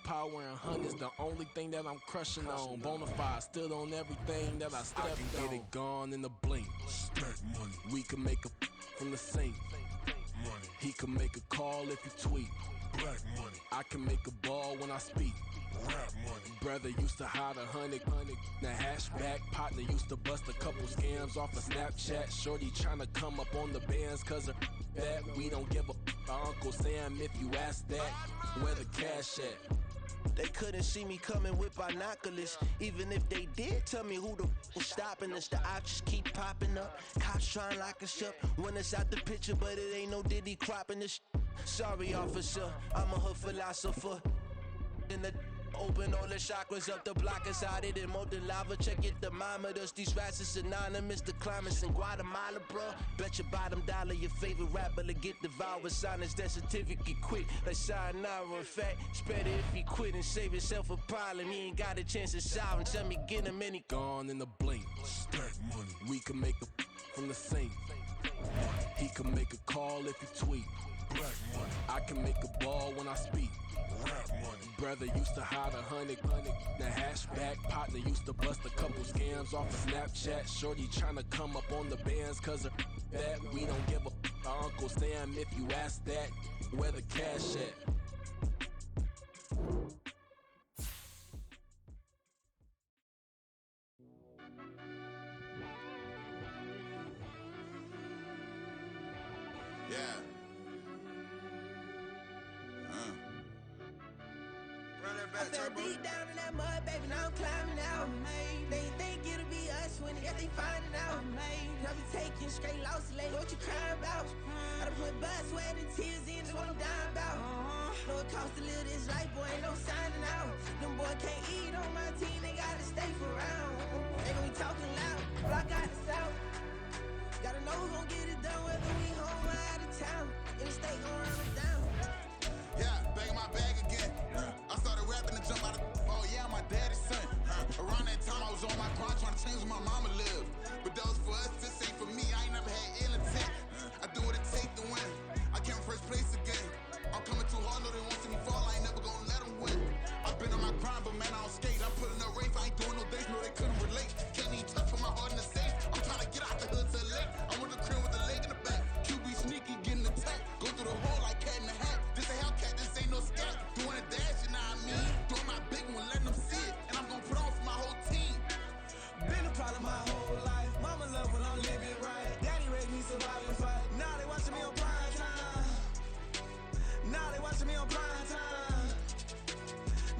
power and hunt is the only thing that I'm crushing on. Bonafide, stood on everything that I stepped on. I can get it gone in a blink. Stack money. We can make a from the sink. Money. He can make a call if you tweet. Black money. I can make a ball when I speak. Rap money. Brother used to hide 100. The hashback partner used to bust a couple scams off of Snapchat. Shorty tryna come up on the bands cause of that. We don't give a Uncle Sam if you ask that. Where the cash at? They couldn't see me coming with binoculars. Even if they did, tell me who the was stopping us. The options keep popping up. Cops trying to lock us up. When it's out the picture, but it ain't no Diddy cropping this. Sorry, officer, I'm a hood philosopher. In the open all the chakras up the block inside it and molten lava. Check your thermometers. These rats is anonymous. The climates in Guatemala, bro. Bet your bottom dollar your favorite rapper to get devoured. Sign his death certificate quick. Like sayonara. In fact, it's better if he quit and save himself a problem. He ain't got a chance to solve him. Tell me get him any gone in the blink. Stack money. We can make a from the sink. He can make a call if you tweet. Black money. I can make a ball when I speak. Rap money. Brother used to hide 100. The hashback partner used to bust a couple scams off of Snapchat. Shorty tryna come up on the bands cause of that. We don't give a Uncle Sam if you ask that. Where the cash at? Yeah. I fell deep down in that mud, baby, now I'm climbing out. They think it'll be us when they finding out. I be taking straight losses, lady, what you crying about? I done put blood, sweat, and tears in, that's what I'm dying about. Know it costs to live this life, boy, ain't no signing out. Them boy can't eat on my team, they gotta stay for round. They gon' be talking loud, block out the south. Gotta know who gon' get it done, whether we home or out of town. In the state gon' run us down. Yeah, back in my bag again. I started rapping and jump out of oh yeah, my daddy's son. Around that time I was on my grind trying to change where my mama lived. But that was for us, this ain't for me. I ain't never had ill intent. I do what it take to win. I came first place again. I'm coming too hard, no they won't see me fall. I ain't never gonna let them win. I've been on my grind, but man I don't skate. I'm putting up race, I ain't doing no days, no they couldn't relate. Can't even touch for my heart in the safe. I'm trying to get out the hood to the lake. I'm with the crib with the leg in the back. QB sneaky, getting attacked. Go through the hole like cat in the hat. This a Hellcat, this ain't no scat. Doing a dash, you know what I mean? Doing my big one, letting them see it. And I'm gonna put on for my whole team. Been a problem my whole life. Mama love when I'm living right. Daddy raised me survive and fight. Now they watching me on prime time. Now they watching me on prime time.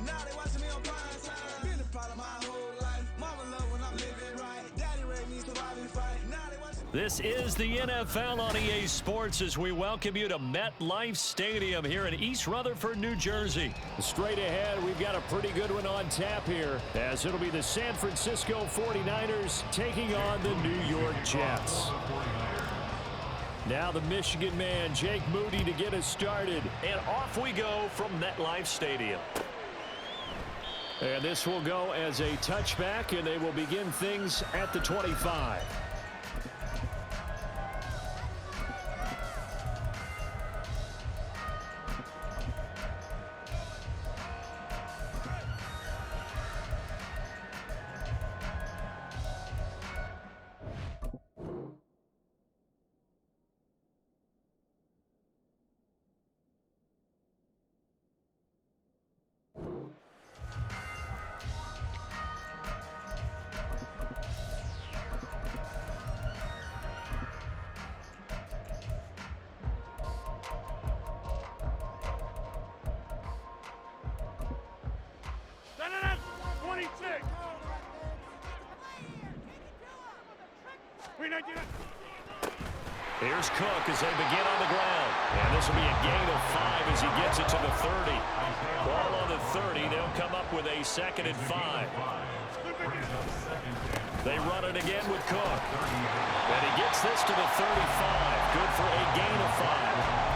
Now they watching me on prime time. Been a problem my whole life. Mama love when I'm living right. Daddy raised me survive and fight. Now they watching. This is the NFL on EA Sports as we welcome you to MetLife Stadium here in East Rutherford, New Jersey. Straight ahead, we've got a pretty good one on tap here as it'll be the San Francisco 49ers taking on the New York Jets. Now the Michigan man, Jake Moody, to get us started. And off we go from MetLife Stadium. And this will go as a touchback, and they will begin things at the 25. Here's Cook as they begin on the ground. And this will be a gain of 5 as he gets it to the 30. Ball on the 30. They'll come up with a 2nd and 5. They run it again with Cook. And he gets this to the 35. Good for a gain of 5.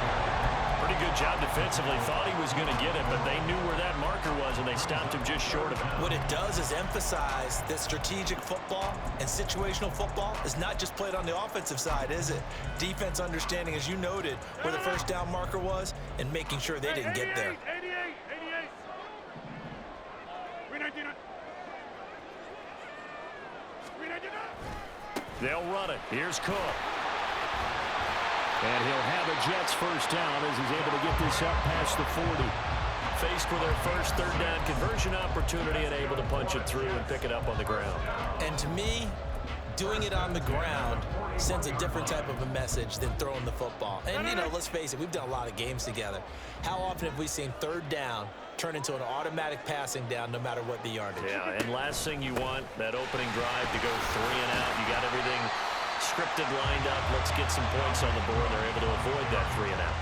Pretty good job defensively. Thought he was going to get it, but they knew where that marker was, and they stopped him just short of it. What it does is emphasize that strategic football and situational football is not just played on the offensive side, is it? Defense understanding, as you noted, where the first down marker was and making sure they didn't get there. 88. They'll run it. Here's Cook. And he'll have a Jets first down as he's able to get this up past the 40. Faced with their first third down conversion opportunity and able to punch it through and pick it up on the ground. And to me, doing it on the ground sends a different type of a message than throwing the football. And, you know, let's face it, we've done a lot of games together. How often have we seen third down turn into an automatic passing down no matter what the yardage? Yeah, and last thing you want, that opening drive to go 3 and out. You got everything scripted, lined up. Let's get some points on the board. They're able to avoid that 3 and out.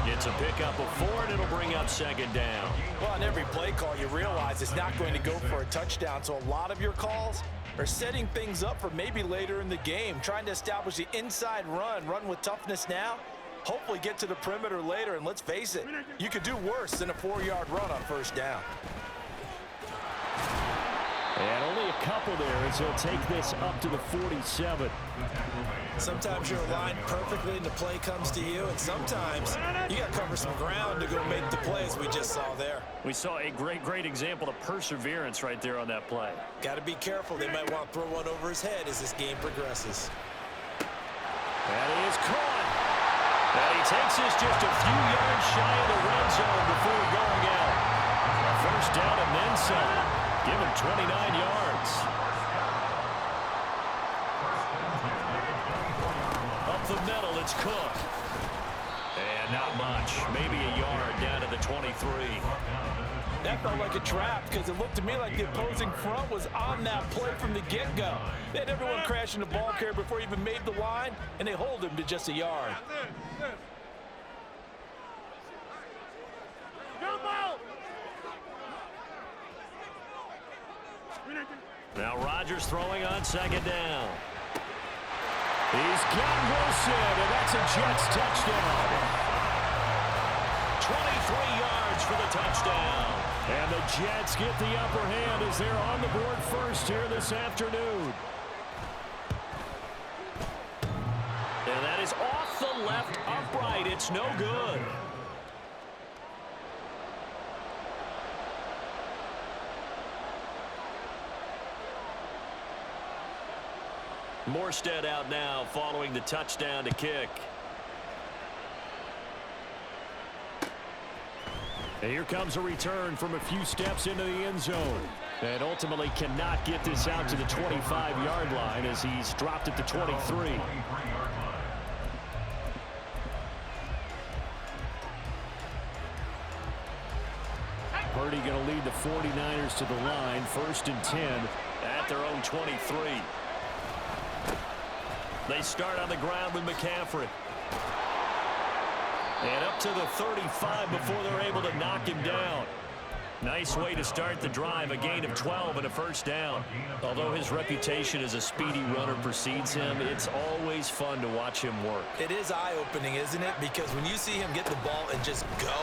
It's a pickup of 4, and it'll bring up second down. Well, on every play call, you realize it's not going to go for a touchdown, so a lot of your calls are setting things up for maybe later in the game, trying to establish the inside run with toughness now, hopefully get to the perimeter later, and let's face it, you could do worse than a 4-yard run on first down. And only a couple there as he'll take this up to the 47. Sometimes you're aligned perfectly and the play comes to you, and sometimes you got to cover some ground to go make the plays we just saw there. We saw a great example of perseverance right there on that play. Got to be careful. They might want to throw one over his head as this game progresses. That is caught. And he takes this just a few yards shy of the red zone before going out. A first down and then some. Give him 29 yards. Up the middle, it's Cook. And not much. Maybe a yard down to the 23. That felt like a trap because it looked to me like the opposing front was on that play from the get-go. They had everyone crashing the ball carrier before he even made the line, and they hold him to just a yard. Now Rodgers throwing on second down. He's got Wilson, and that's a Jets touchdown. 23 yards for the touchdown. And the Jets get the upper hand as they're on the board first here this afternoon. And that is off the left upright. It's no good. Morstead out now following the touchdown to kick. And here comes a return from a few steps into the end zone. And ultimately cannot get this out to the 25-yard line as he's dropped at the 23. Purdy going to lead the 49ers to the line. 1st and 10 at their own 23. They start on the ground with McCaffrey. And up to the 35 before they're able to knock him down. Nice way to start the drive, a gain of 12 and a first down. Although his reputation as a speedy runner precedes him, it's always fun to watch him work. It is eye-opening, isn't it? Because when you see him get the ball and just go,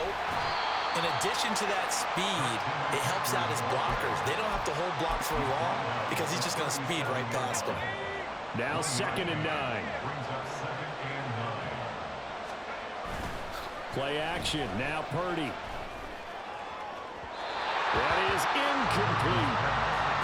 in addition to that speed, it helps out his blockers. They don't have to hold blocks for long because he's just going to speed right past them. Now 2nd and 9. Play action. Now Purdy. That is incomplete.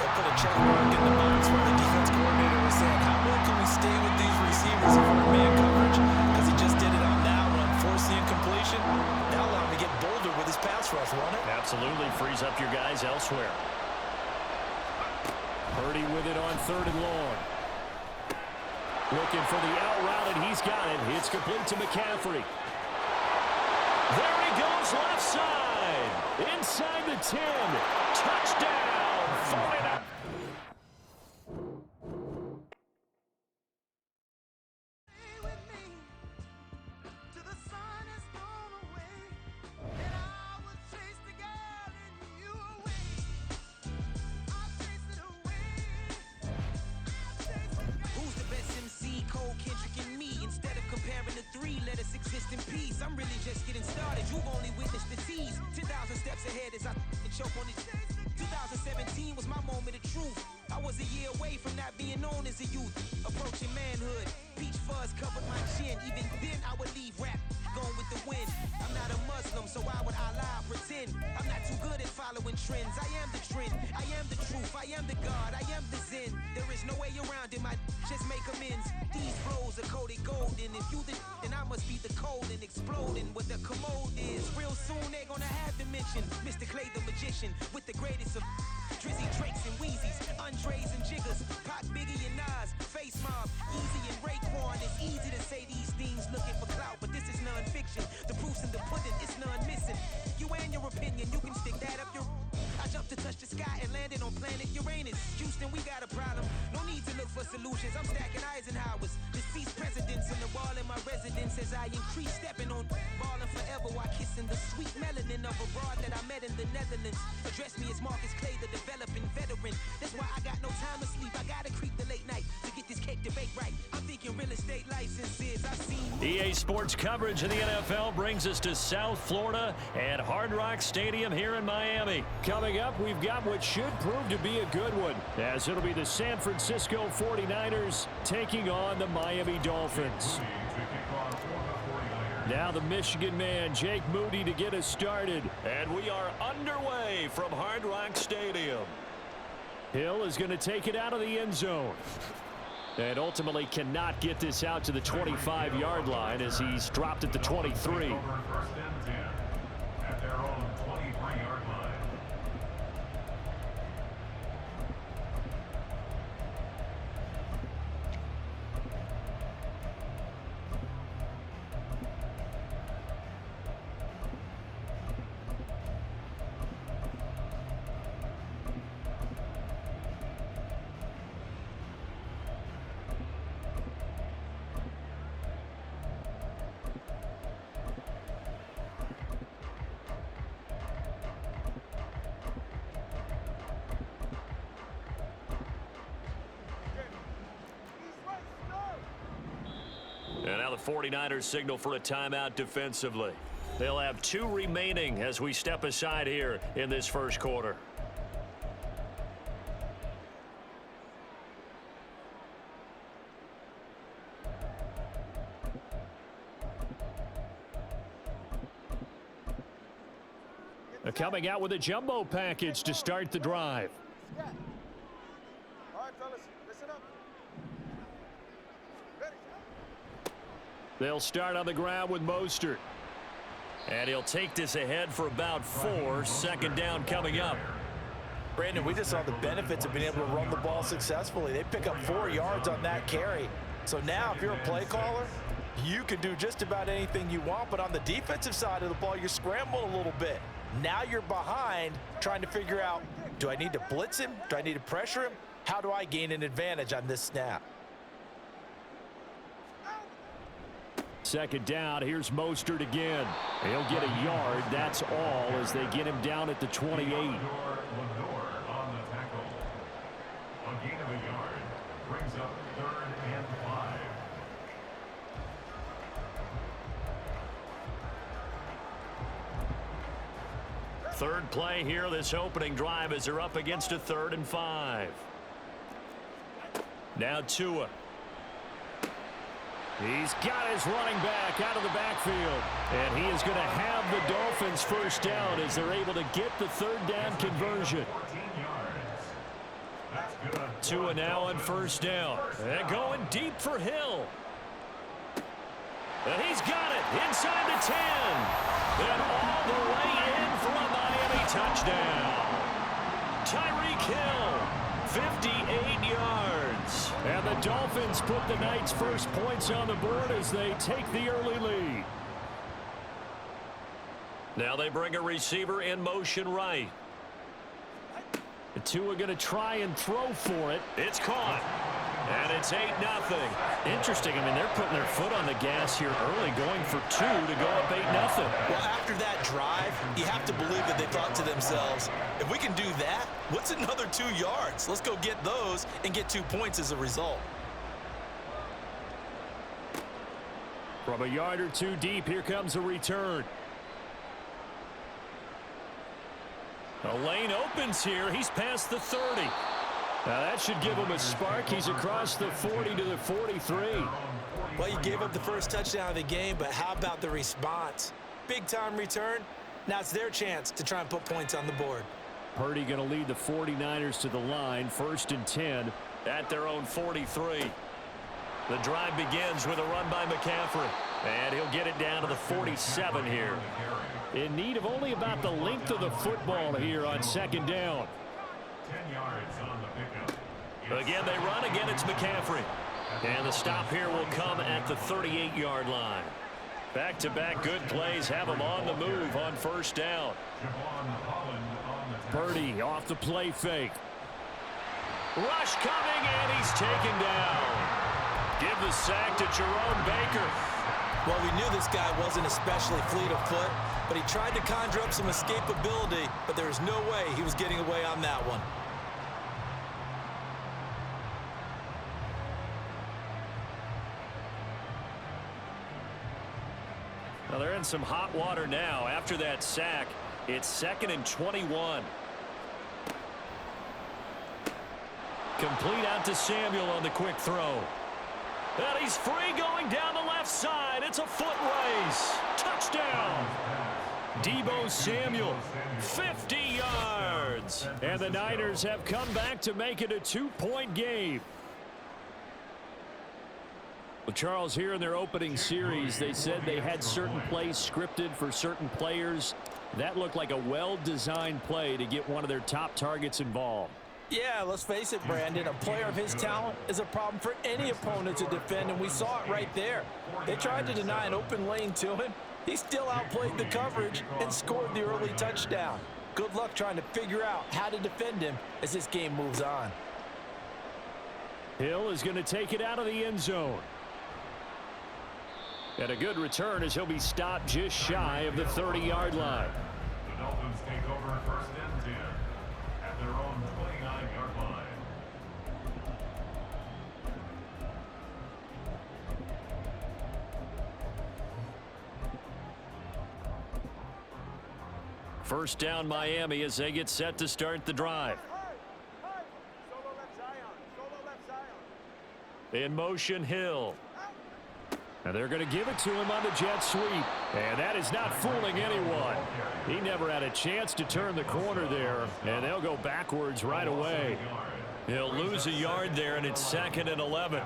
They'll put a check mark in the box where the defense coordinator was saying, how well can we stay with these receivers if we're in man coverage? Because he just did it on that one, forced the incompletion. That'll allow him to get bolder with his pass rush, won't it? Absolutely. Frees up your guys elsewhere. Purdy with it on 3rd and long. Looking for the out route, and he's got it. It's complete to McCaffrey. There he goes, left side. Inside the 10. Touchdown, 49. I'm really just getting started. You've only witnessed the tease. 10,000 steps ahead as I choke on these. 2017 was my moment of truth. I was a year away from not being known as a youth. Approaching manhood. Peach fuzz covered my chin. Even then I would leave rap going with the wind. I'm not a Muslim, so why would Allah pretend? I'm not too good at following trends. trends. I am the trend. I am the truth. I am the God. I am the Zen. There is no way around it. My just make amends. These flows are coated golden. If you the then I must be the cold and exploding what the commode is. Real soon they gonna have to mention Mr. Clay the magician with the greatest of Drizzy, Drakes, and Wheezies, Andres and Jiggers, Pac, Biggie, and Nas, Face Mob, Easy and Raekwon. It's easy to say these things looking for clout, but this is non-fiction. The proof's in the pudding, it's none missing. You and your opinion, you can stick that up your... I jumped to touch the sky and landed on planet Uranus. Houston, we got a problem. No need to look for solutions. I'm stacking Eisenhowers. Deceased presidents in the wall in my residence as I increase stepping on ballin' forever while kissing the sweet melanin of a broad that I met in the Netherlands. Address me as Marcus Clay, the developing veteran. That's why I got no time to sleep. I gotta creep the late night to get this cake to bake right. I'm thinking real estate licenses. I've seen EA Sports coverage of the NFL brings us to South Florida at Hard Rock Stadium here in Miami. Coming up, we've got what should prove to be a good one, as it'll be the San Francisco 49ers taking on the Miami Dolphins. Now the Michigan man, Jake Moody, to get us started. And we are underway from Hard Rock Stadium. Hill is going to take it out of the end zone. And ultimately cannot get this out to the 25-yard line as he's dropped at the 23. At their own 23-yard line. And now the 49ers signal for a timeout defensively. They'll have 2 remaining as we step aside here in this first quarter. Coming out with a jumbo package to start the drive. All right, fellas, listen up. Ready? They'll start on the ground with Mostert. And he'll take this ahead for about 4. Second down coming up. Brandon, we just saw the benefits of being able to run the ball successfully. They pick up 4 yards on that carry. So now if you're a play caller, you can do just about anything you want. But on the defensive side of the ball, you're scrambling a little bit. Now you're behind trying to figure out, do I need to blitz him? Do I need to pressure him? How do I gain an advantage on this snap? Second down, here's Mostert again. He'll get a yard, that's all, as they get him down at the 28. Lenore on the tackle. A gain of a yard brings up 3rd and 5. Third play here, this opening drive, as they're up against a 3rd and 5. Now Tua. He's got his running back out of the backfield. And he is going to have the Dolphins first down as they're able to get the 3rd down conversion. 14 yards. That's good. Tua now on first down. And going deep for Hill. And he's got it inside the 10. And all the way in for a Miami touchdown. Tyreek Hill, 58 yards. And the Dolphins put the Knights' first points on the board as they take the early lead. Now they bring a receiver in motion right. The Tua going to try and throw for it. It's caught. And it's 8-0. Interesting. I mean, they're putting their foot on the gas here early, going for 2 to go up 8-0. Well, after that drive, you have to believe that they thought to themselves, if we can do that, what's another 2 yards? Let's go get those and get 2 points as a result. From a yard or 2 deep, here comes a return. The lane opens here. He's past the 30. Now that should give him a spark. He's across the 40 to the 43. Well, you gave up the first touchdown of the game, but how about the response? Big-time return. Now it's their chance to try and put points on the board. Purdy going to lead the 49ers to the line, 1st and 10 at their own 43. The drive begins with a run by McCaffrey, and he'll get it down to the 47 here. In need of only about the length of the football here on 2nd down. 10 yards on the pickup. Again, they run. Again, it's McCaffrey. And the stop here will come at the 38-yard line. Back-to-back good plays have him on the move on 1st down. Purdy off the play fake. Rush coming, and he's taken down. Give the sack to Jerome Baker. Well, we knew this guy wasn't especially fleet of foot, but he tried to conjure up some escapability, but there was no way he was getting away on that one. Well, they're in some hot water now. After that sack, it's 2nd and 21. Complete out to Samuel on the quick throw. And he's free going down the left side. It's a foot race. Touchdown. Deebo Samuel, 50 yards. And the Niners have come back to make it a 2-point game. Well, Charles, here in their opening series, they said they had certain plays scripted for certain players. That looked like a well-designed play to get one of their top targets involved. Yeah, let's face it, Brandon. A player of his talent is a problem for any opponent to defend, and we saw it right there. They tried to deny an open lane to him. He still outplayed the coverage and scored the early touchdown. Good luck trying to figure out how to defend him as this game moves on. Hill is going to take it out of the end zone. And a good return as he'll be stopped just shy of the 30-yard line. The Dolphins take over 1st and 10 at their own 29-yard line. First down Miami as they get set to start the drive. In motion, Hill. And they're going to give it to him on the jet sweep. And that is not fooling anyone. He never had a chance to turn the corner there. And they'll go backwards right away. He'll lose a yard there, and it's 2nd and 11.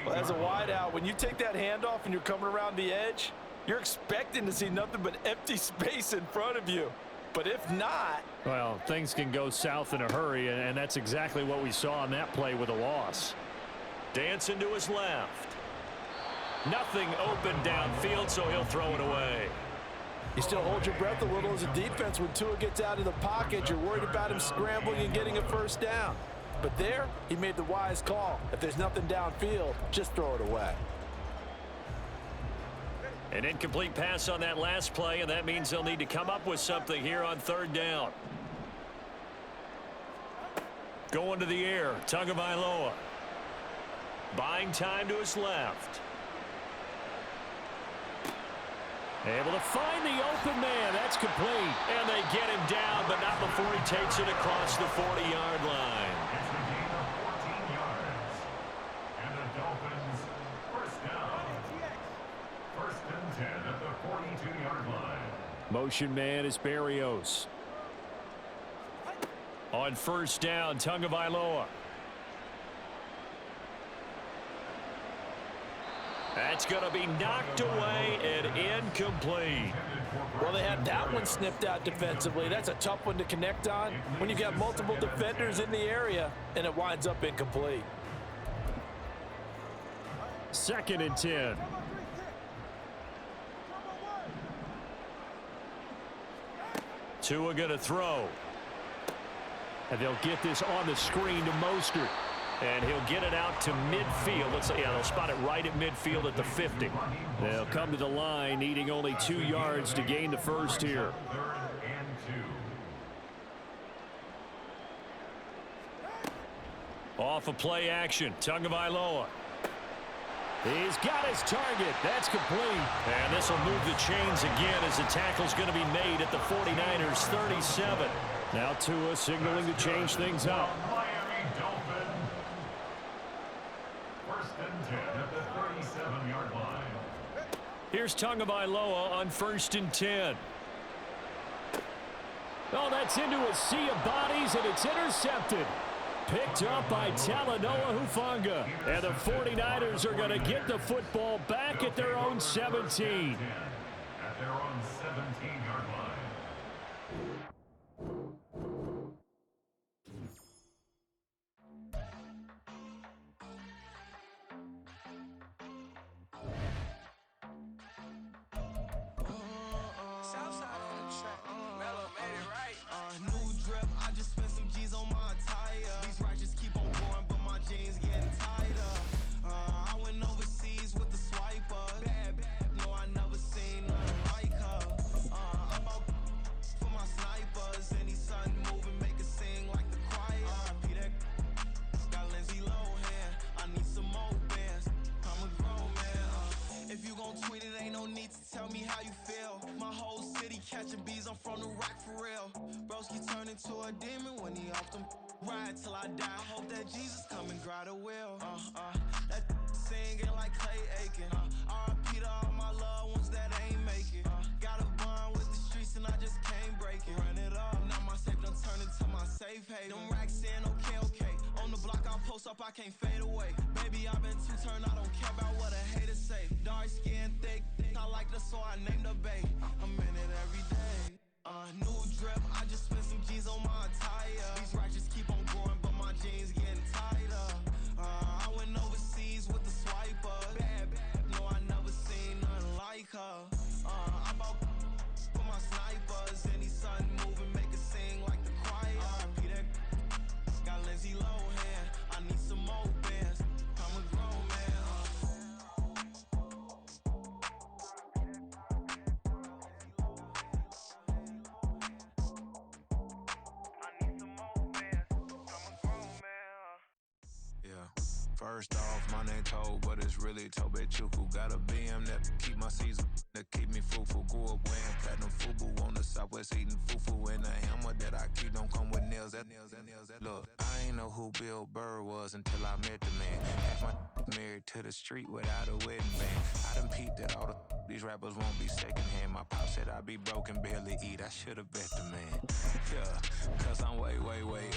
Well, as a wideout, when you take that handoff and you're coming around the edge, you're expecting to see nothing but empty space in front of you. But if not... Well, things can go south in a hurry, and that's exactly what we saw on that play with a loss. Dancing to his left. Nothing open downfield, so he'll throw it away. You still hold your breath a little as a defense when Tua gets out of the pocket. You're worried about him scrambling and getting a first down. But there, he made the wise call. If there's nothing downfield, just throw it away. An incomplete pass on that last play, and that means they'll need to come up with something here on 3rd down. Going to the air, Tagovailoa. Buying time to his left. Able to find the open man. That's complete. And they get him down, but not before he takes it across the 40-yard line. It's a gain of 14 yards. And the Dolphins, 1st down. 1st and 10 at the 42-yard line. Motion man is Berrios. On 1st down, Tagovailoa. That's going to be knocked away and incomplete. Well, they had that one snipped out defensively. That's a tough one to connect on when you've got multiple defenders in the area, and it winds up incomplete. 2nd and 10. Tua going to throw. And they'll get this on the screen to Mostert. And he'll get it out to midfield. They'll spot it right at midfield at the 50. They'll come to the line, needing only 2 yards to gain the first here. 3rd and 2. Off of play action, Tagovailoa. He's got his target. That's complete. And this will move the chains again as the tackle's going to be made at the 49ers 37. Now Tua signaling to change things up. Miami Dolphins. 1st and 10 at the 37-yard line. Here's Tagovailoa on 1st and 10. Oh, that's into a sea of bodies, and it's intercepted. Picked up by Talanoa Hufanga. And the 49ers are going to get the football back at their own 17. At their own 17-yard line. I can't fade away. Baby, I've been too turned, I don't care about what a hater say. Dark skin, thick, I like the so I named the bae. I'm in it every day. New drip, I just spent some G's on my attire. These ratchets keep on growing, but my jeans getting tighter. I went overseas with the swiper. Bad, no, I never seen nothing like her. I bought for my snipers. Any sun moving, make it sing like the choir. Peter got Lindsay Lohan. I need some more bands. I'm a grown man. I need some more bands. I'm a grown man. Yeah. First off, my name Toe, but it's really Tobe Chuku. Got a BM that keep my season, that keep me fruitful. Grew up wearing platinum FUBU on the Southwest eating fufu. And the hammer that I keep don't come with nails. Look, I ain't know who Bill Burr was until I met the man. Half my married to the street without a wedding band. I done peeped that all these rappers won't be secondhand. My pop said I'd be broke and barely eat. I should've bet the man. Yeah, cause I'm way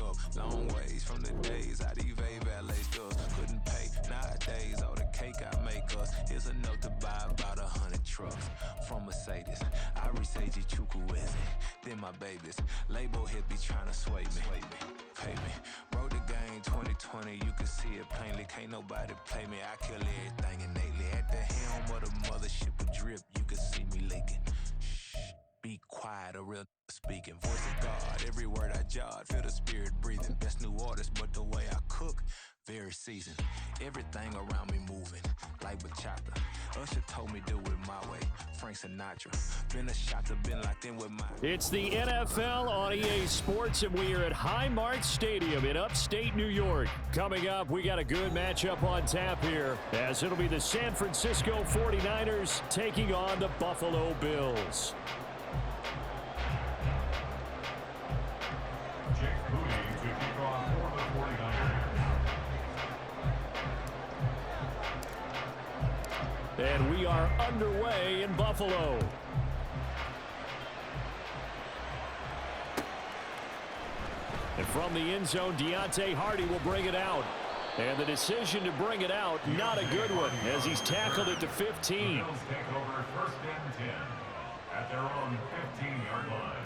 up. Long ways from the days I evade valet stuff. Couldn't pay. Nowadays, all the cake I make us is enough to buy about 100 trucks. From Mercedes, I resage Chukwueze. Then my babies, label hit be trying to sway me. Pay me. Wrote the game 2020, you can see it plainly. Can't nobody play me. I kill everything innately. At the helm of the mothership of drip, you can see me leaking. Shh, be quiet, a real speaking. Voice of God, every word I jot, feel the spirit breathing. Best new artist, but the way I cook, very seasoned. Everything around me moving, like bachata. Usher told me do it my way. Frank Sinatra. Been a shot to been locked in with my... It's the NFL on EA Sports, and we are at Highmark Stadium in upstate New York. Coming up, we got a good matchup on tap here, as it'll be the San Francisco 49ers taking on the Buffalo Bills. And we are underway in Buffalo. And from the end zone, Deontay Hardy will bring it out. And the decision to bring it out, not a good one, as he's tackled at the 15. The Bills take over 1st and 10 at their own 15-yard line.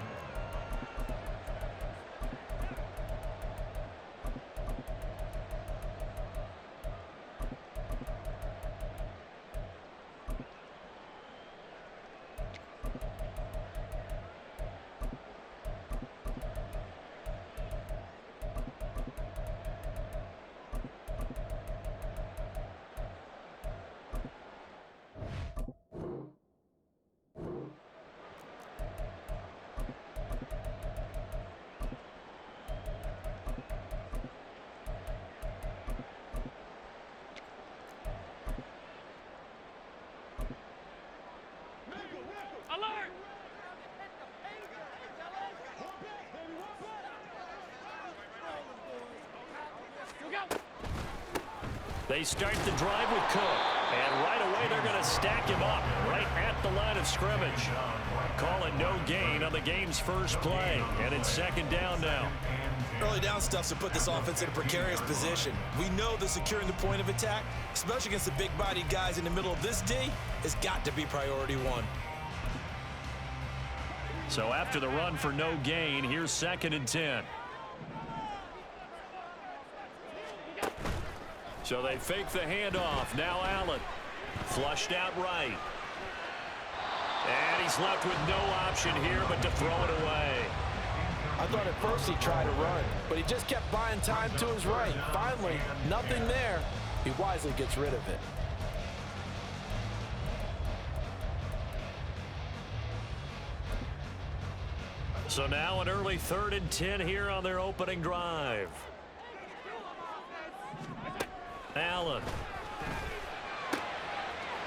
They start the drive with Cook. And right away, they're going to stack him up right at the line of scrimmage. Calling no gain on the game's first play. And it's second down now. Early down stuff to put this offense in a precarious position. We know that securing the point of attack, especially against the big-bodied guys in the middle of this D, has got to be priority one. So after the run for no gain, here's 2nd and 10. So they fake the handoff. Now Allen. Flushed out right. And he's left with no option here but to throw it away. I thought at first he tried to run, but he just kept buying time to his right. Finally, nothing there. He wisely gets rid of it. So now an early 3rd and 10 here on their opening drive. Allen.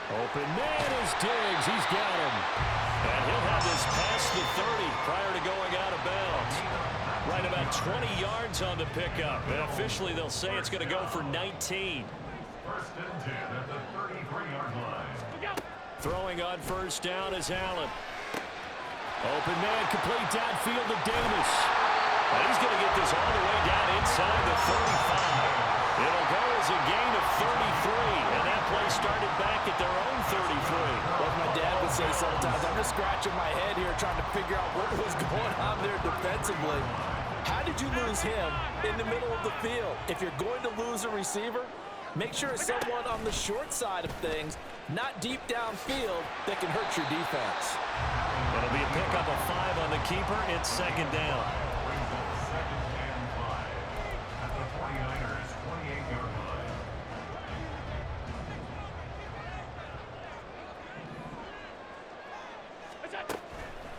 Open man is Diggs. He's got him. And he'll have this past the 30 prior to going out of bounds. Right about 20 yards on the pickup. And officially they'll say it's going to go for 19. 1st and 10 at the 33-yard line. Throwing on 1st down is Allen. Open man complete downfield to Davis. And he's going to get this all the way down inside the 35. It'll go as a gain of 33, and that play started back at their own 33. Like my dad would say sometimes, I'm just scratching my head here trying to figure out what was going on there defensively. How did you lose him in the middle of the field? If you're going to lose a receiver, make sure it's someone on the short side of things, not deep downfield, that can hurt your defense. It'll be a pickup of 5 on the keeper. It's 2nd down.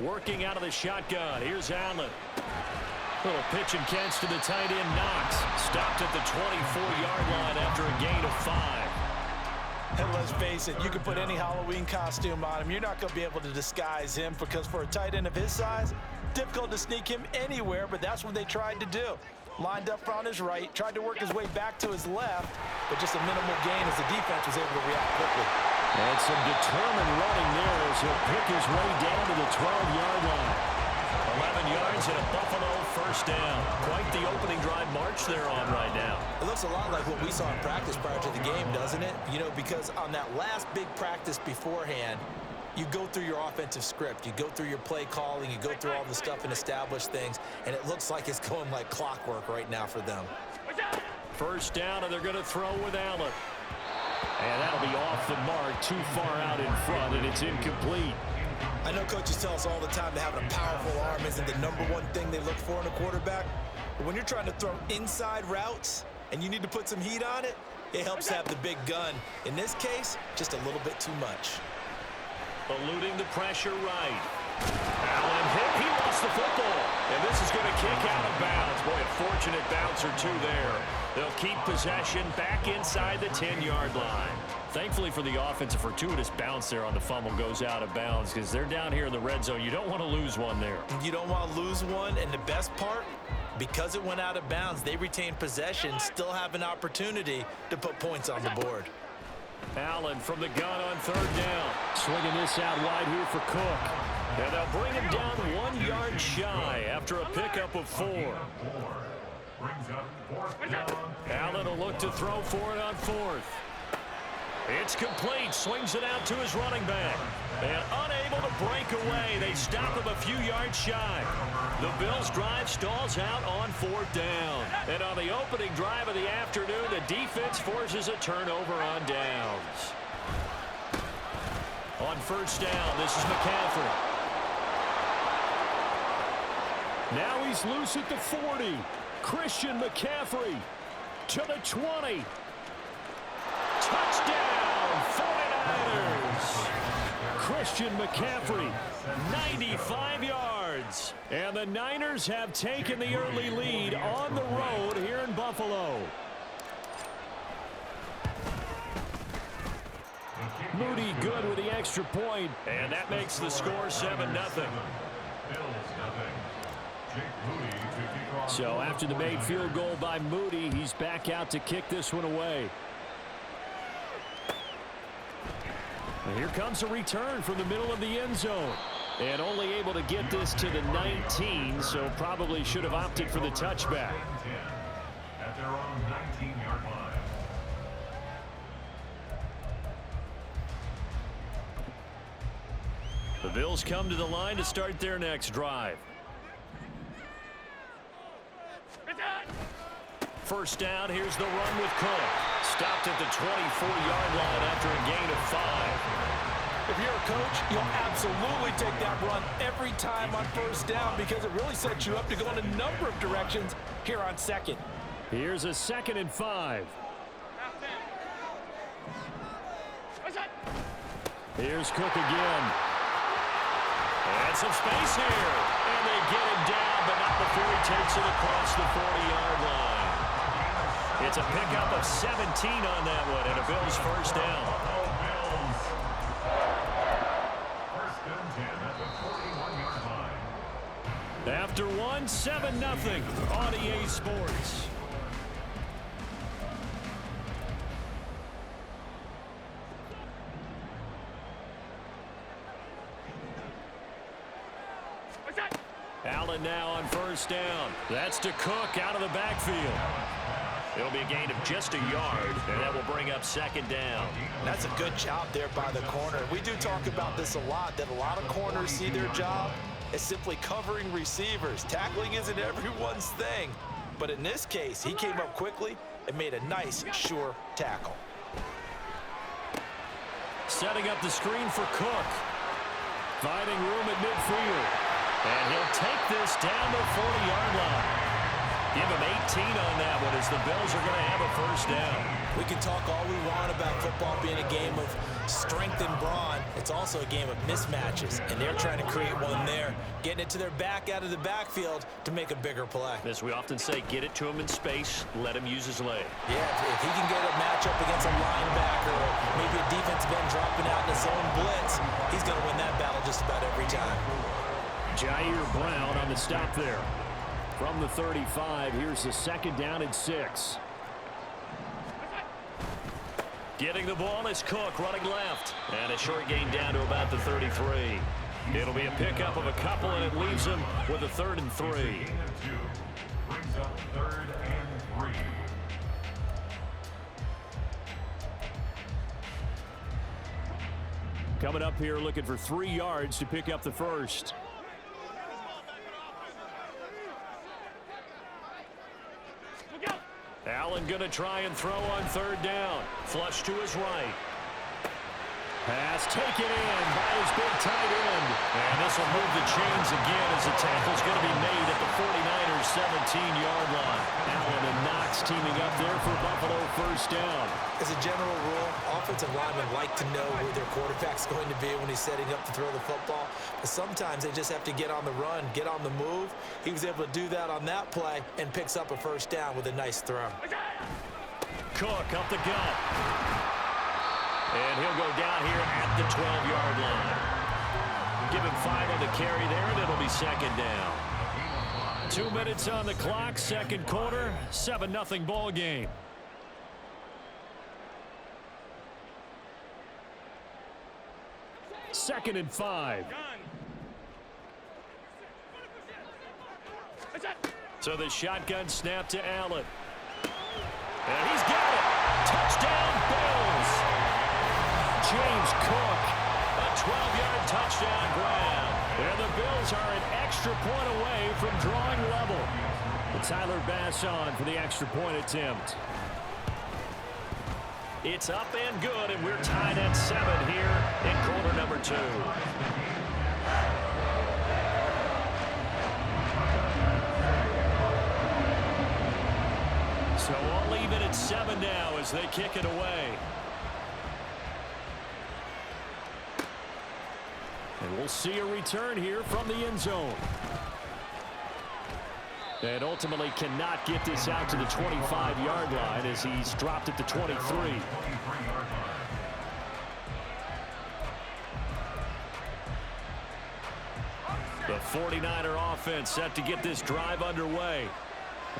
Working out of the shotgun. Here's Allen. Little pitch and catch to the tight end, Knox. Stopped at the 24-yard line after a gain of 5. And let's face it, you can put any Halloween costume on him. You're not going to be able to disguise him because for a tight end of his size, difficult to sneak him anywhere, but that's what they tried to do. Lined up on his right, tried to work his way back to his left, but just a minimal gain as the defense was able to react quickly. And some determined running there as he'll pick his way down to the 12-yard line. 11 yards and a Buffalo 1st down. Quite the opening drive march they're on right now. It looks a lot like what we saw in practice prior to the game, doesn't it? You know, because on that last big practice beforehand, you go through your offensive script, you go through your play calling, you go through all the stuff and establish things, and it looks like it's going like clockwork right now for them. 1st down, and they're going to throw with Allen. And that'll be off the mark, too far out in front, and it's incomplete. I know coaches tell us all the time that having a powerful arm isn't the #1 thing they look for in a quarterback. But when you're trying to throw inside routes and you need to put some heat on it, it helps have the big gun. In this case, just a little bit too much. Eluding the pressure right. Allen hit. He lost the football. And this is going to kick out of bounds. Boy, a fortunate bounce or two there. They'll keep possession back inside the 10-yard line. Thankfully for the offense, a fortuitous bounce there on the fumble goes out of bounds because they're down here in the red zone. You don't want to lose one there. You don't want to lose one, and the best part, because it went out of bounds, they retained possession, still have an opportunity to put points on the board. Allen from the gun on 3rd down. Swinging this out wide here for Cook. And they'll bring him down 1 yard shy after a pickup of 4. Allen will look to throw for it on 4th. It's complete. Swings it out to his running back. And unable to break away. They stop him a few yards shy. The Bills' drive stalls out on 4th down. And on the opening drive of the afternoon, the defense forces a turnover on downs. On 1st down, this is McCaffrey. Now he's loose at the 40. Christian McCaffrey to the 20. Touchdown, 49ers. Christian McCaffrey, 95 yards. And the Niners have taken the early lead on the road here in Buffalo. Moody good with the extra point, and that makes the score 7-0. So after the made field goal by Moody, he's back out to kick this one away. And here comes a return from the middle of the end zone. And only able to get this to the 19, so probably should have opted for the touchback. At their own 19-yard line. The Bills come to the line to start their next drive. First down, here's the run with Cook. Stopped at the 24-yard line after a gain of 5. If you're a coach, you'll absolutely take that run every time on first down because it really sets you up to go in a number of directions here on second. Here's a 2nd and 5. Here's Cook again. And some space here. And they get him down, but not before he takes it across the 40-yard line. It's a pickup of 17 on that one, and a Bills first down. First and 10 at the 41-yard line. After one, 7-0 on EA Sports. Allen now on first down. That's to Cook out of the backfield. It'll be a gain of just a yard, and that will bring up 2nd down. That's a good job there by the corner. We do talk about this a lot, that a lot of corners see their job as simply covering receivers. Tackling isn't everyone's thing. But in this case, he came up quickly and made a nice, sure tackle. Setting up the screen for Cook. Finding room at midfield. And he'll take this down the 40-yard line. Give him 18 on that one as the Bills are going to have a first down. We can talk all we want about football being a game of strength and brawn. It's also a game of mismatches, and they're trying to create one there, getting it to their back out of the backfield to make a bigger play. As we often say, get it to him in space, let him use his leg. Yeah, if he can get a matchup against a linebacker or maybe a defensive end dropping out in his own blitz, he's going to win that battle just about every time. Jair Brown on the stop there. From the 35, here's the 2nd down and 6. Getting the ball is Cook running left. And a short gain down to about the 33. It'll be a pickup of a couple, and it leaves him with a 3rd and 3. Brings up 3rd and 3. Coming up here looking for 3 yards to pick up the first. Allen going to try and throw on 3rd down. Flush to his right. Pass taken in by his big tight end. And this will move the chains again as the tackle's going to be made at the 49ers 17-yard line. Allen and Knox teaming up there for Buffalo first down. As a general rule, offensive linemen like to know where their quarterback's going to be when he's setting up to throw the football. But sometimes they just have to get on the run, get on the move. He was able to do that on that play and picks up a first down with a nice throw. Cook up the gut. And he'll go down here at the 12-yard line. Give him 5 on the carry there, and it'll be 2nd down. 2 minutes on the clock, 2nd quarter, 7-0 ball game. Second and 5. So the shotgun snap to Allen. And he's got it. Touchdown, Bills. James Cook, a 12-yard touchdown grab. And the Bills are an extra point away from drawing level. And Tyler Bass on for the extra point attempt. It's up and good, and we're tied at 7 here in quarter number 2. So all even at 7 now as they kick it away. And we'll see a return here from the end zone. And ultimately cannot get this out to the 25-yard line as he's dropped at the 23. The 49er offense set to get this drive underway.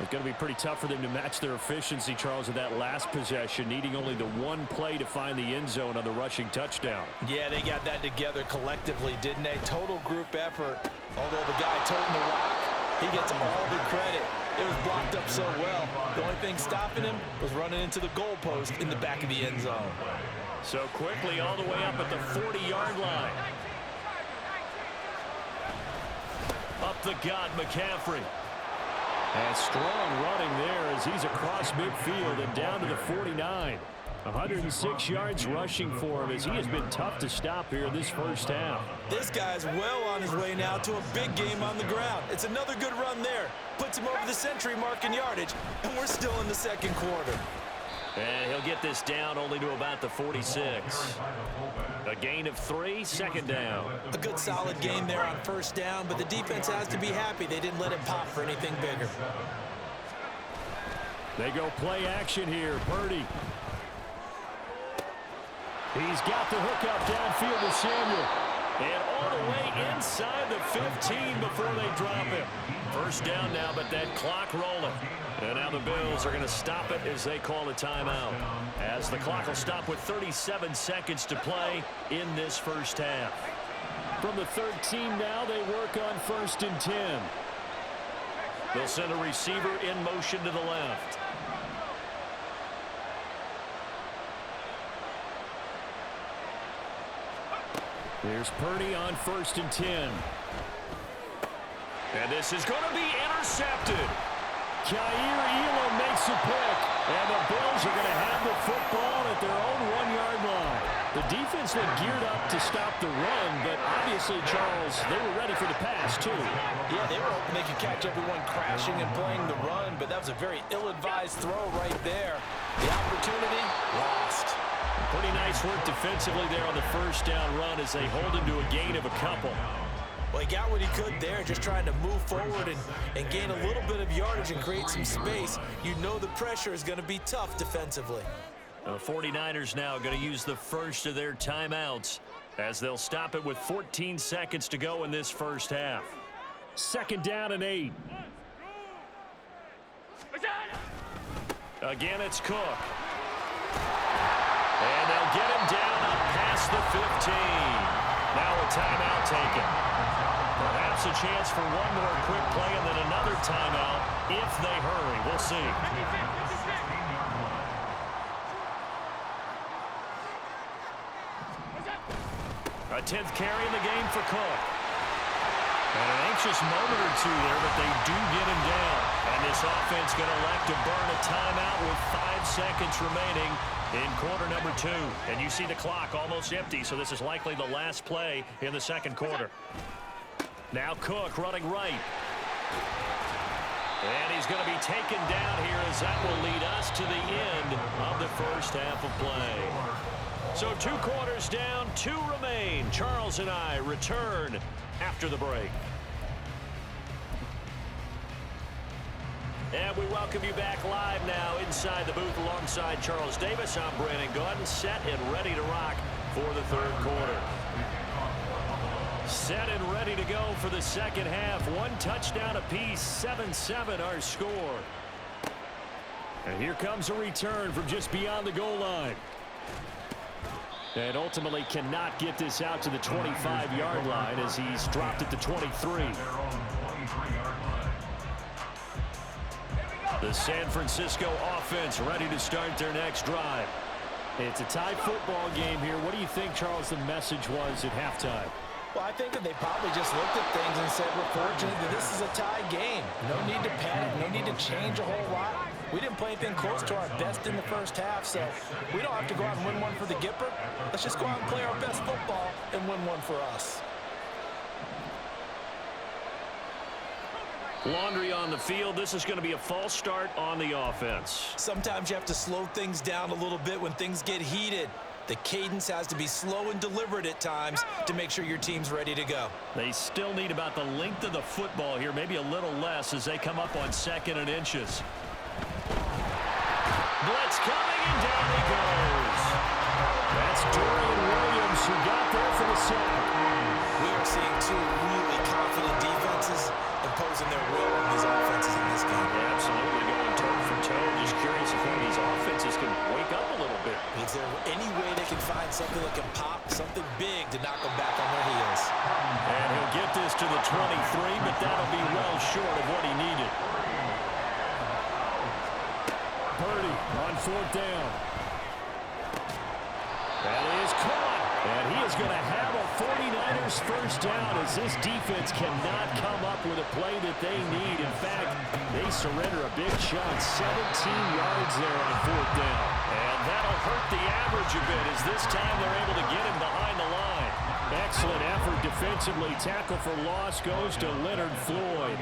It's going to be pretty tough for them to match their efficiency, Charles, in that last possession, needing only the one play to find the end zone on the rushing touchdown. Yeah, they got that together collectively, didn't they? Total group effort. Although the guy toting the rock, he gets all the credit. It was blocked up so well. The only thing stopping him was running into the goalpost in the back of the end zone. So quickly all the way up at the 40-yard line. Up the gut, McCaffrey. And strong running there as he's across midfield and down to the 49. 106 yards rushing for him as he has been tough to stop here this first half. This guy's well on his way now to a big game on the ground. It's another good run there. Puts him over the century mark in yardage, and we're still in the second quarter. And he'll get this down only to about the 46. A gain of 3, second down. A good solid game there on first down, but the defense has to be happy they didn't let him pop for anything bigger. They go play action here. Purdy. He's got the hook up downfield to Samuel. And all the way inside the 15 before they drop him. First down now, but that clock rolling. And now the Bills are going to stop it as they call a timeout. As the clock will stop with 37 seconds to play in this first half. From the 13 now, they work on 1st and 10. They'll send a receiver in motion to the left. Here's Purdy on 1st and 10. And this is going to be intercepted. Kaiir Elam makes a pick. And the Bills are going to have the football at their own 1-yard line. The defense looked geared up to stop the run, but obviously, Charles, they were ready for the pass, too. Yeah, they were hoping they could catch everyone crashing and playing the run, but that was a very ill-advised throw right there. The opportunity lost. Pretty nice work defensively there on the first down run as they hold him to a gain of a couple. Well, he got what he could there, just trying to move forward and gain a little bit of yardage and create some space. You know the pressure is going to be tough defensively. The 49ers now going to use the first of their timeouts as they'll stop it with 14 seconds to go in this first half. 2nd down and 8. Again, it's Cook. And they'll get him down up past the 15. Now a timeout taken. Perhaps a chance for one more quick play and then another timeout if they hurry. We'll see. A 10th carry in the game for Cook. And an anxious moment or two there, but they do get him down. And this offense going to elect to burn a timeout with 5 seconds remaining in quarter number 2. And you see the clock almost empty, so this is likely the last play in the second quarter. Now Cook running right. And he's going to be taken down here as that will lead us to the end of the first half of play. So 2 quarters down, 2 remain. Charles and I return after the break. And we welcome you back live now inside the booth alongside Charles Davis. I'm Brandon Gordon, set and ready to rock for the third quarter. Set and ready to go for the second half. 1 touchdown apiece, 7-7 our score. And here comes a return from just beyond the goal line. And ultimately cannot get this out to the 25-yard line as he's dropped at the 23. The San Francisco offense ready to start their next drive. It's a tie football game here. What do you think, Charles, the message was at halftime? Well, I think that they probably just looked at things and said, we're fortunate that this is a tie game. No need to panic, no need to change a whole lot. We didn't play anything close to our best in the first half, so we don't have to go out and win one for the Gipper. Let's just go out and play our best football and win one for us. Laundry on the field. This is going to be a false start on the offense. Sometimes you have to slow things down a little bit when things get heated. The cadence has to be slow and deliberate at times to make sure your team's ready to go. They still need about the length of the football here, maybe a little less as they come up on 2nd and inches. Blitz coming, and down he goes. That's Dorian Williams who got there for the sack. We are seeing 2 really confident defenses imposing their will on these offenses in this game. Yeah, absolutely. something that can pop, something big to knock them back on their heels. And he'll get this to the 23, but that'll be well short of what he needed. Purdy on 4th down. That is caught. And he is going to have a 49ers first down as this defense cannot come up with a play that they need. In fact, they surrender a big chunk, 17 yards there on 4th down. And that'll hurt the average a bit as this time they're able to get him behind the line. Excellent effort defensively. Tackle for loss goes to Leonard Floyd.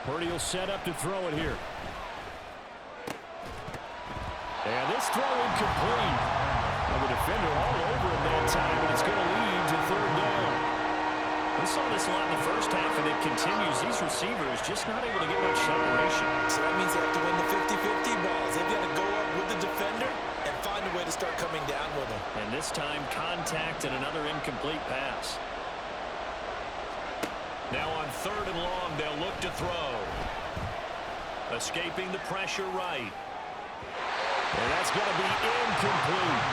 Purdy will set up to throw it here. And this throw incomplete. Well, the defender all over him that time, and it's going to lead to 3rd down. We saw this a lot in the first half, and it continues. These receivers just not able to get much separation. So that means they have to win the 50-50 balls. They've got to go up with the defender and find a way to start coming down with him. And this time, contact and another incomplete pass. Now on 3rd and long, they'll look to throw. Escaping the pressure right. And that's going to be incomplete.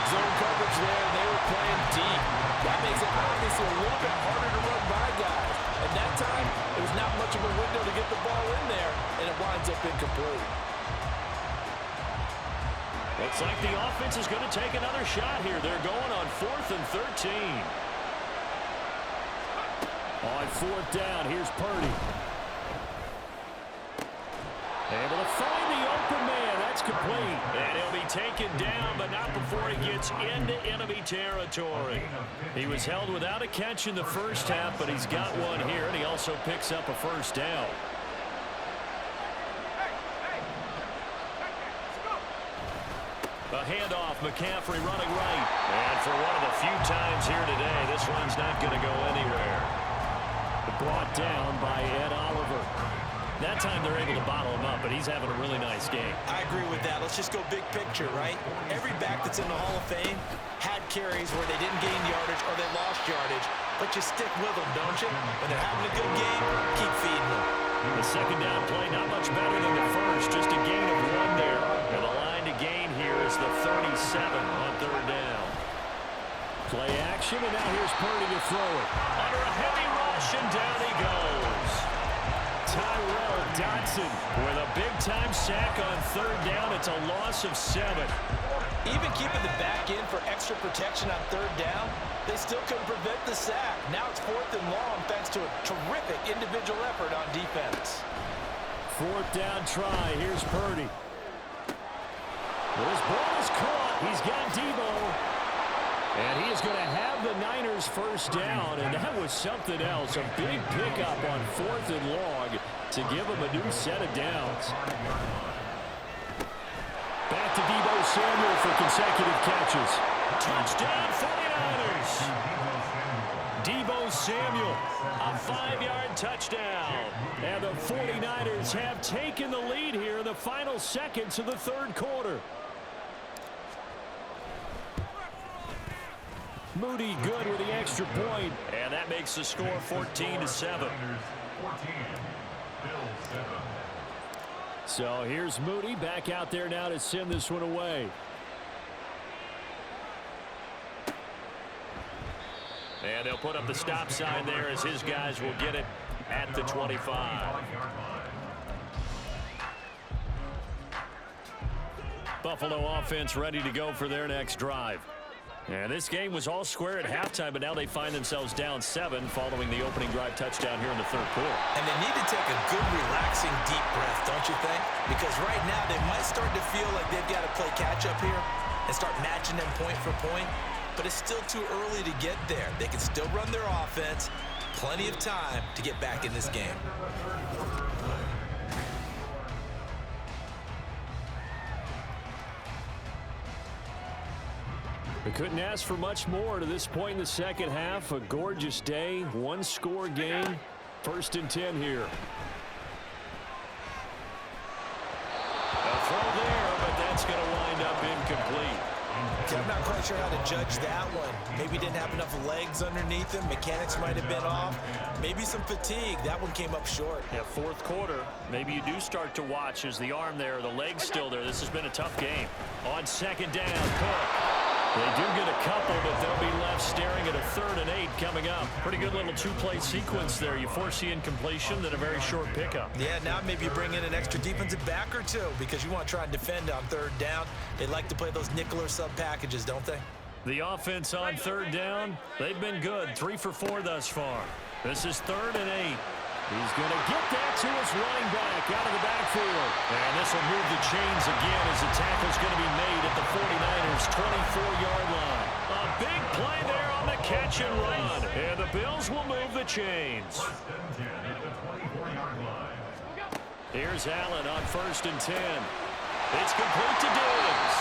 Zone coverage there, and they were playing deep. That makes it obviously a little bit harder to run by guys. At that time, it was not much of a window to get the ball in there, and it winds up incomplete. Looks like the offense is going to take another shot here. They're going on 4th and 13. On 4th down, here's Purdy. Able to find the open man. That's complete. And he'll be taken down, but not before he gets into enemy territory. He was held without a catch in the first half, but he's got one here, and he also picks up a first down. A handoff, McCaffrey running right. And for one of the few times here today, this one's not going to go anywhere. Brought down by Ed Oliver. That time they're able to bottle him up, but he's having a really nice game. I agree with that. Let's just go big picture, right? Every back that's in the Hall of Fame had carries where they didn't gain yardage or they lost yardage, but you stick with them, don't you? When they're having a good game, keep feeding them. The 2nd down play, not much better than the first, just a gain of 1 there. And the line to gain here is the 37 on 3rd down. Play action, and now here's Purdy to throw it. Under a heavy rush, and down he goes. Tyrell Dodson with a big-time sack on 3rd down. It's a loss of 7. Even keeping the back in for extra protection on 3rd down, they still couldn't prevent the sack. Now it's 4th and long thanks to a terrific individual effort on defense. 4th down try. Here's Purdy. This ball is caught. He's got Debo. And he is going to have the Niners first down, and that was something else. A big pickup on 4th and long to give him a new set of downs. Back to Debo Samuel for consecutive catches. Touchdown 49ers. Debo Samuel, a 5-yard touchdown. And the 49ers have taken the lead here in the final seconds of the 3rd quarter. Moody good with the extra point, and that makes the score 14-7. So here's Moody back out there now to send this one away. And they'll put up the stop sign there as his guys will get it at the 25. Buffalo offense ready to go for their next drive. And this game was all square at halftime, but now they find themselves down 7 following the opening drive touchdown here in the 3rd quarter. And they need to take a good, relaxing, deep breath, don't you think? Because right now they might start to feel like they've got to play catch-up here and start matching them point for point. But it's still too early to get there. They can still run their offense. Plenty of time to get back in this game. They couldn't ask for much more to this point in the second half. A gorgeous day, one-score game. 1st and 10 here. A throw there, but that's going to wind up incomplete. Okay, I'm not quite sure how to judge that one. Maybe didn't have enough legs underneath him. Mechanics might have been off. Maybe some fatigue. That one came up short. Yeah, fourth quarter. Maybe you do start to watch as the arm there, the leg's still there. This has been a tough game. On second down, Cook. They do get a couple, but they'll be left staring at a 3rd and 8 coming up. Pretty good little two-play sequence there. You force the incompletion, then a very short pickup. Yeah, now maybe you bring in an extra defensive back or two because you want to try and defend on 3rd down. They like to play those nickel or sub packages, don't they? The offense on 3rd down, they've been good. 3 for 4 thus far. This is 3rd and 8. He's going to get that to his running back out of the backfield. And this will move the chains again as the tackle's going to be made at the 49ers' 24-yard line. A big play there on the catch and run. And the Bills will move the chains. Here's Allen on 1st and 10. It's complete to Diggs.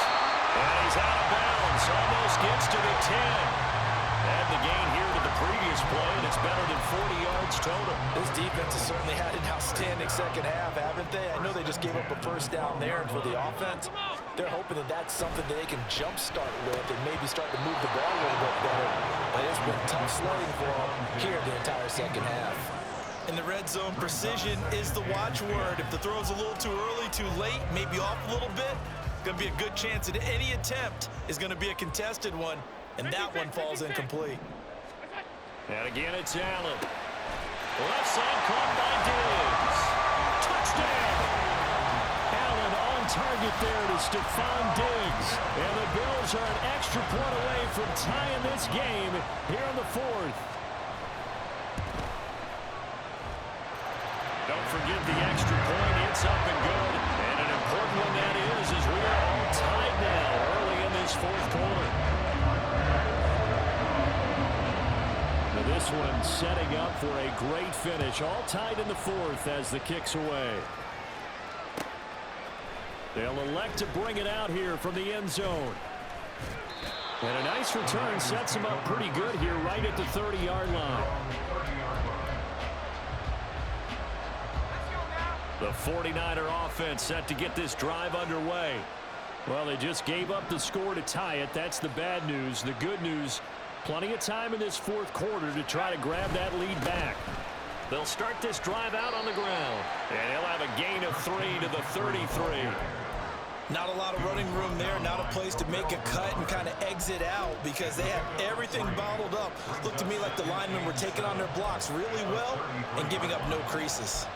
And he's out of bounds. Almost gets to the 10. Had the gain here to the previous play, and it's better than 40 yards total. This defense has certainly had an outstanding second half, haven't they? I know they just gave up a 1st down there, and for the offense, they're hoping that that's something that they can jumpstart with and maybe start to move the ball a little bit better. But it's been tough sledding for them here the entire second half. In the red zone, precision is the watchword. If the throw's a little too early, too late, maybe off a little bit, going to be a good chance that any attempt is going to be a contested one. And that one falls incomplete. And again, it's Allen. Left side caught by Diggs. Touchdown! Allen on target there to Stephon Diggs. And the Bills are an extra point away from tying this game here in the 4th. Don't forget the extra point. It's up and good. And an important one that is as we are all tied now early in this 4th quarter. This one setting up for a great finish. All tied in the 4th as the kick's away. They'll elect to bring it out here from the end zone. And a nice return sets them up pretty good here right at the 30-yard line. The 49er offense set to get this drive underway. Well, they just gave up the score to tie it. That's the bad news. The good news, plenty of time in this 4th quarter to try to grab that lead back. They'll start this drive out on the ground. And he'll have a gain of 3 to the 33. Not a lot of running room there, not a place to make a cut and kind of exit out because they have everything bottled up. Looked to me like the linemen were taking on their blocks really well and giving up no creases.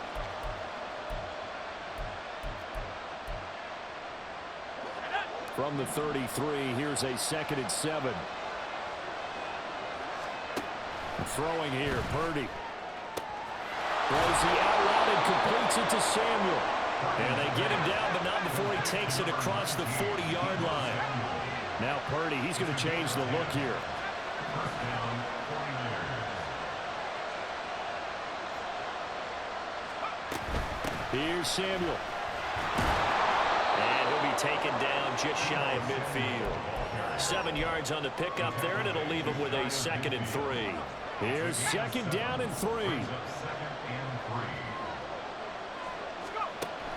From the 33, here's a 2nd and 7. Throwing here, Purdy. Throws the out route and completes it to Samuel. And they get him down, but not before he takes it across the 40-yard line. Now Purdy, he's going to change the look here. Here's Samuel. And he'll be taken down just shy of midfield. 7 yards on the pickup there, and it'll leave him with a 2nd and 3. Here's 2nd down and 3.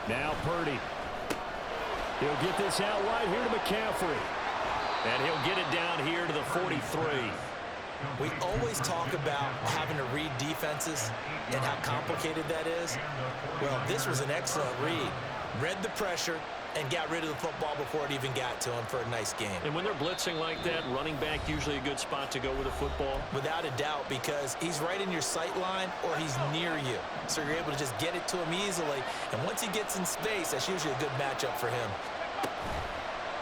Now Purdy. He'll get this out right here to McCaffrey. And he'll get it down here to the 43. We always talk about having to read defenses and how complicated that is. Well, this was an excellent read. Read the pressure and got rid of the football before it even got to him for a nice game. And when they're blitzing like that, running back usually a good spot to go with a football? Without a doubt, because he's right in your sight line or he's near you. So you're able to just get it to him easily. And once he gets in space, that's usually a good matchup for him.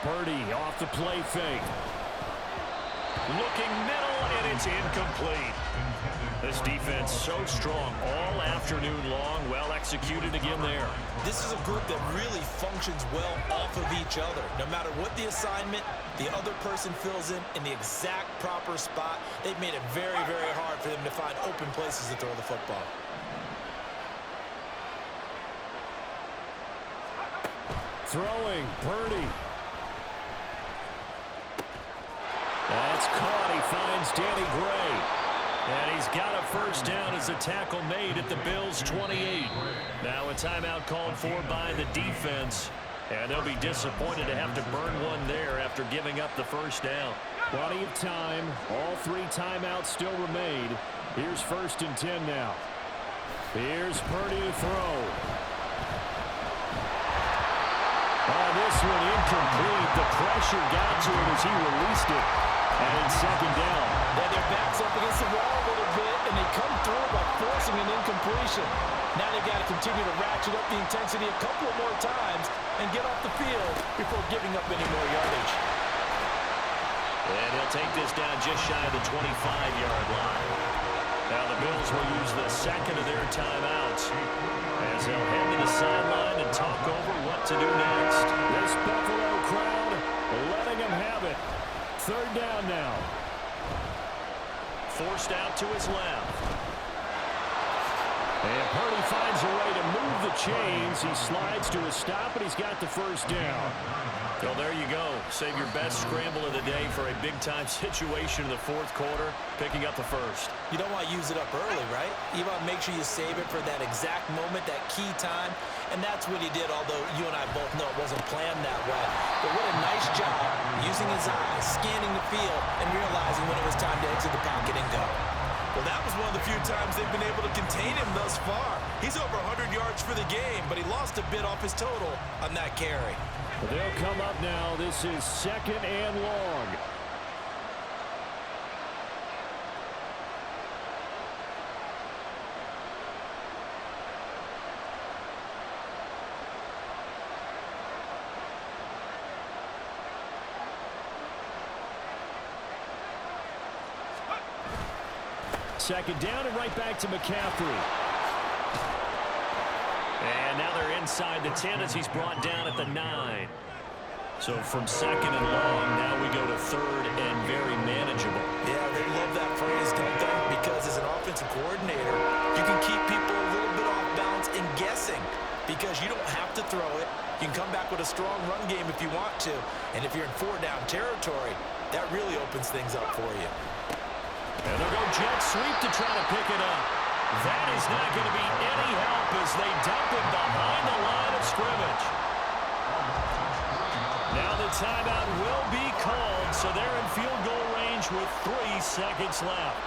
Purdy off the play fake. Looking middle, and it's incomplete. This defense so strong all afternoon long. Well executed again there. This is a group that really functions well off of each other. No matter what the assignment, the other person fills in the exact proper spot. They've made it very, very hard for them to find open places to throw the football. Throwing, Purdy. That's caught. He finds Danny Gray. And he's got a first down as a tackle made at the Bills' 28. Now a timeout called for by the defense. And they'll be disappointed to have to burn one there after giving up the first down. Plenty of time. All 3 timeouts still remain. Here's 1st and 10 now. Here's Purdy to throw. Oh, this one incomplete. The pressure got to him as he released it. And it's 2nd down. Yeah, their back's up against the wall a little bit, and they come through by forcing an incompletion. Now they've got to continue to ratchet up the intensity a couple more times and get off the field before giving up any more yardage. And he'll take this down just shy of the 25-yard line. Now the Bills will use the 2nd of their timeouts as they'll head to the sideline and talk over what to do next. This Buffalo crowd letting them have it. 3rd down now. Forced out to his left. And Purdy finds a way to move the chains. He slides to a stop, and he's got the 1st down. Well, there you go. Save your best scramble of the day for a big-time situation in the 4th quarter, picking up the 1st. You don't want to use it up early, right? You want to make sure you save it for that exact moment, that key time. And that's what he did, although you and I both know it wasn't planned that way. But what a nice job using his eyes, scanning the field, and realizing when it was time to exit the pocket and go. Well, that was one of the few times they've been able to contain him thus far. He's over 100 yards for the game, but he lost a bit off his total on that carry. They'll come up now. This is 2nd and long. Second down and right back to McCaffrey. And now they're inside the 10 as he's brought down at the 9. So from 2nd and long, now we go to 3rd and very manageable. Yeah, they love that phrase, don't they? Because as an offensive coordinator, you can keep people a little bit off balance and guessing because you don't have to throw it. You can come back with a strong run game if you want to. And if you're in 4-down territory, that really opens things up for you. And they'll go jet sweep to try to pick it up. That is not going to be any help as they dump it behind the line of scrimmage. Now the timeout will be called, so they're in field goal range with 3 seconds left.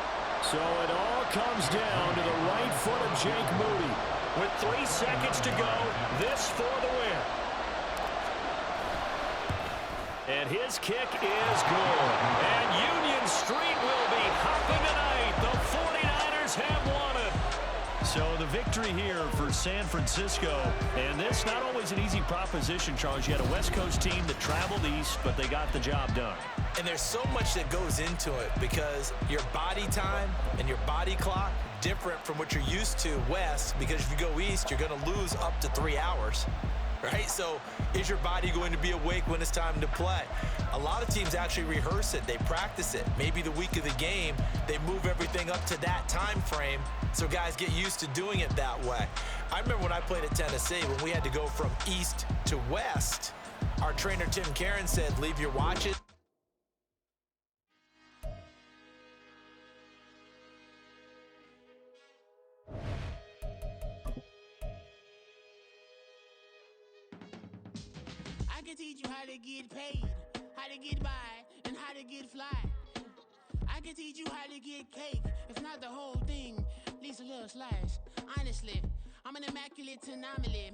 So it all comes down to the right foot of Jake Moody. With 3 seconds to go, this for the win. And his kick is good. And Union Street will be hopping tonight. The 49ers have won it. So the victory here for San Francisco. And this not always an easy proposition, Charles. You had a West Coast team that traveled east, but they got the job done. And there's so much that goes into it because your body time and your body clock different from what you're used to west, because if you go east, you're going to lose up to 3 hours. Right? So is your body going to be awake when it's time to play? A lot of teams actually rehearse it. They practice it. Maybe the week of the game, they move everything up to that time frame so guys get used to doing it that way. I remember when I played at Tennessee, when we had to go from east to west, our trainer Tim Karen said, leave your watches. I can teach you how to get paid, how to get by, and how to get fly. I can teach you how to get cake, if not the whole thing, at least a little slice. Honestly, I'm an immaculate anomaly.